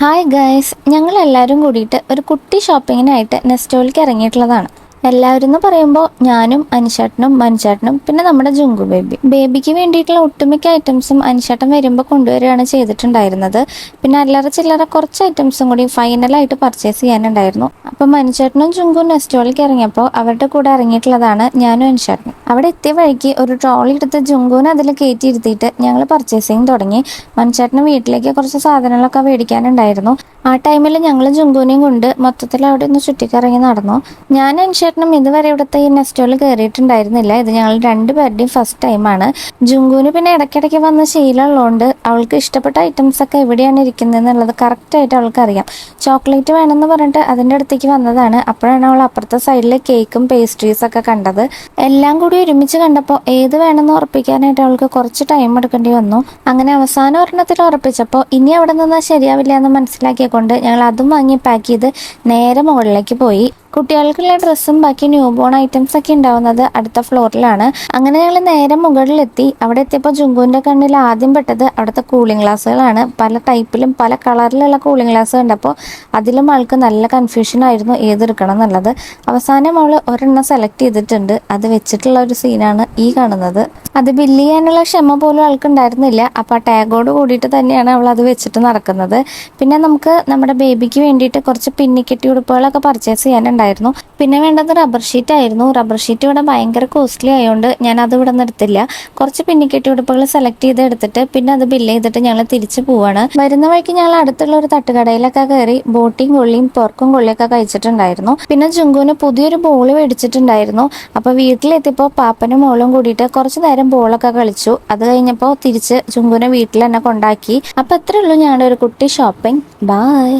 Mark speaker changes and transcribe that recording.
Speaker 1: Hi guys, ഞങ്ങളെല്ലാവരും കൂടിയിട്ട് ഒരു കുട്ടി ഷോപ്പിങ്ങിനായിട്ട് നെസ്റ്റോയിലേക്ക് ഇറങ്ങിയിട്ടുള്ളതാണ്. എല്ലാവരും എന്ന് പറയുമ്പോൾ ഞാനും അനിശേട്ടനും മനുചേട്ടനും പിന്നെ നമ്മുടെ ജുങ്കു ബേബിക്ക് വേണ്ടിയിട്ടുള്ള ഒട്ടുമിക്ക ഐറ്റംസും അനിശേട്ടൻ വരുമ്പോൾ കൊണ്ടുവരികയാണ് ചെയ്തിട്ടുണ്ടായിരുന്നത്. പിന്നെ അല്ലറ ചില്ലറ കുറച്ച് ഐറ്റംസും കൂടി ഫൈനലായിട്ട് പർച്ചേസ് ചെയ്യാനുണ്ടായിരുന്നു. അപ്പം മനുചേട്ടനും ജുങ്കും നെസ്റ്റോയിലേക്ക് ഇറങ്ങിയപ്പോൾ അവരുടെ കൂടെ ഇറങ്ങിയിട്ടുള്ളതാണ് ഞാനും അനിശേട്ടനും. അവിടെ എത്തിയ വഴിക്ക് ഒരു ട്രോളി എടുത്ത് ജുങ്കുവിനെ അതിൽ കയറ്റിയിരുത്തിയിട്ട് ഞങ്ങൾ പർച്ചേസിങ് തുടങ്ങി. മനുചേട്ടന് വീട്ടിലേക്ക് കുറച്ച് സാധനങ്ങളൊക്കെ മേടിക്കാനുണ്ടായിരുന്നു. ആ ടൈമിൽ ഞങ്ങൾ ജുങ്കുവിനെയും കൊണ്ട് മൊത്തത്തിൽ അവിടെ ഒന്ന് ചുറ്റിക്കറങ്ങി നടന്നു. ഞാൻ അനിശേട്ടനും ഇതുവരെ ഇവിടുത്തെ ഈ നെസ്റ്റോയിൽ കയറിയിട്ടുണ്ടായിരുന്നില്ല. ഇത് ഞങ്ങൾ രണ്ടുപേരുടെയും ഫസ്റ്റ് ടൈമാണ്. ജുങ്കുവിന് പിന്നെ ഇടയ്ക്കിടയ്ക്ക് വന്ന ശീലമുള്ളതുകൊണ്ട് അവൾക്ക് ഇഷ്ടപ്പെട്ട ഐറ്റംസ് ഒക്കെ എവിടെയാണ് ഇരിക്കുന്നത് എന്നുള്ളത് കറക്റ്റായിട്ട് അവൾക്ക് അറിയാം. ചോക്ലേറ്റ് വേണമെന്ന് പറഞ്ഞിട്ട് അതിൻ്റെ അടുത്തേക്ക് വന്നതാണ്. അപ്പോഴാണ് അവൾ അപ്പുറത്തെ സൈഡിൽ കേക്കും പേസ്ട്രീസൊക്കെ കണ്ടത്. എല്ലാം കൂടി ഒരുമിച്ച് കണ്ടപ്പോൾ ഏത് വേണമെന്ന് ഉറപ്പിക്കാനായിട്ട് അവൾക്ക് കുറച്ച് ടൈം എടുക്കേണ്ടി വന്നു. അങ്ങനെ അവസാന ഒരെണ്ണത്തിൽ ഉറപ്പിച്ചപ്പോൾ ഇനി അവിടെ നിന്നാൽ ശരിയാവില്ല എന്ന് മനസ്സിലാക്കിയ കൊണ്ട് ഞങ്ങൾ അതും വാങ്ങി പാക്ക് ചെയ്ത് നേരെ മുകളിലേക്ക് പോയി. കുട്ടികൾക്കുള്ള ഡ്രസ്സും ബാക്കി ന്യൂ ബോൺ ഐറ്റംസ് ഒക്കെ ഉണ്ടാവുന്നത് അടുത്ത ഫ്ലോറിലാണ്. അങ്ങനെ ഞങ്ങൾ നേരെ മുകളിലെത്തി. അവിടെ എത്തിയപ്പോൾ ജുങ്കുവിൻ്റെ കണ്ണിൽ ആദ്യം പെട്ടത് അവിടുത്തെ കൂളിംഗ് ഗ്ലാസ്സുകളാണ്. പല ടൈപ്പിലും പല കളറിലുള്ള കൂളിംഗ് ഗ്ലാസ് കണ്ടപ്പോൾ അതിലും ആൾക്ക് നല്ല കൺഫ്യൂഷൻ ആയിരുന്നു ഏതെടുക്കണം എന്നുള്ളത്. അവസാനം അവൾ ഒരെണ്ണം സെലക്ട് ചെയ്തിട്ടുണ്ട്. അത് വെച്ചിട്ടുള്ള ഒരു സീനാണ് ഈ കാണുന്നത്. അത് ബില്ല് ചെയ്യാനുള്ള ക്ഷമ പോലും ആൾക്ക് ഉണ്ടായിരുന്നില്ല. അപ്പോൾ ആ ടാഗോട് കൂടിയിട്ട് തന്നെയാണ് അവൾ അത് വെച്ചിട്ട് നടക്കുന്നത്. പിന്നെ നമുക്ക് നമ്മുടെ ബേബിക്ക് വേണ്ടിയിട്ട് കുറച്ച് പിന്നിക്കെട്ടി ഉടുപ്പുകളൊക്കെ പർച്ചേസ് ചെയ്യാനുണ്ടായിരുന്നു. പിന്നെ വേണ്ടത് റബ്ബർ ഷീറ്റ് ആയിരുന്നു. റബ്ബർ ഷീറ്റ് ഇവിടെ ഭയങ്കര കോസ്റ്റ്ലി ആയതുകൊണ്ട് ഞാൻ അത് ഇവിടെ നിന്ന് എടുത്തില്ല. കുറച്ച് പിന്നിക്കെട്ടി ഉടുപ്പുകൾ സെലക്ട് ചെയ്ത് എടുത്തിട്ട് പിന്നെ അത് ബില്ല് ചെയ്തിട്ട് ഞങ്ങൾ തിരിച്ചു പോവാണ്. വരുന്ന വഴിക്ക് ഞങ്ങൾ അടുത്തുള്ള ഒരു തട്ടുകടയിലൊക്കെ കയറി ബോട്ടിയും കൊള്ളിയും പോർക്കും കൊള്ളിയൊക്കെ കഴിച്ചിട്ടുണ്ടായിരുന്നു. പിന്നെ ജുങ്കുവിന് പുതിയൊരു ബോൾ മേടിച്ചിട്ടുണ്ടായിരുന്നു. അപ്പോൾ വീട്ടിലെത്തിയപ്പോൾ പാപ്പനും മോളും കൂടിയിട്ട് കുറച്ച് നേരം ബോളൊക്കെ കളിച്ചു. അത് കഴിഞ്ഞപ്പോൾ തിരിച്ച് ജുങ്കുവിനെ വീട്ടിൽ തന്നെ കൊണ്ടാക്കി. അപ്പോൾ അത്രേ ഉള്ളൂ ഞങ്ങളുടെ ഒരു കുട്ടി ഷോപ്പിംഗ്. ബൈ.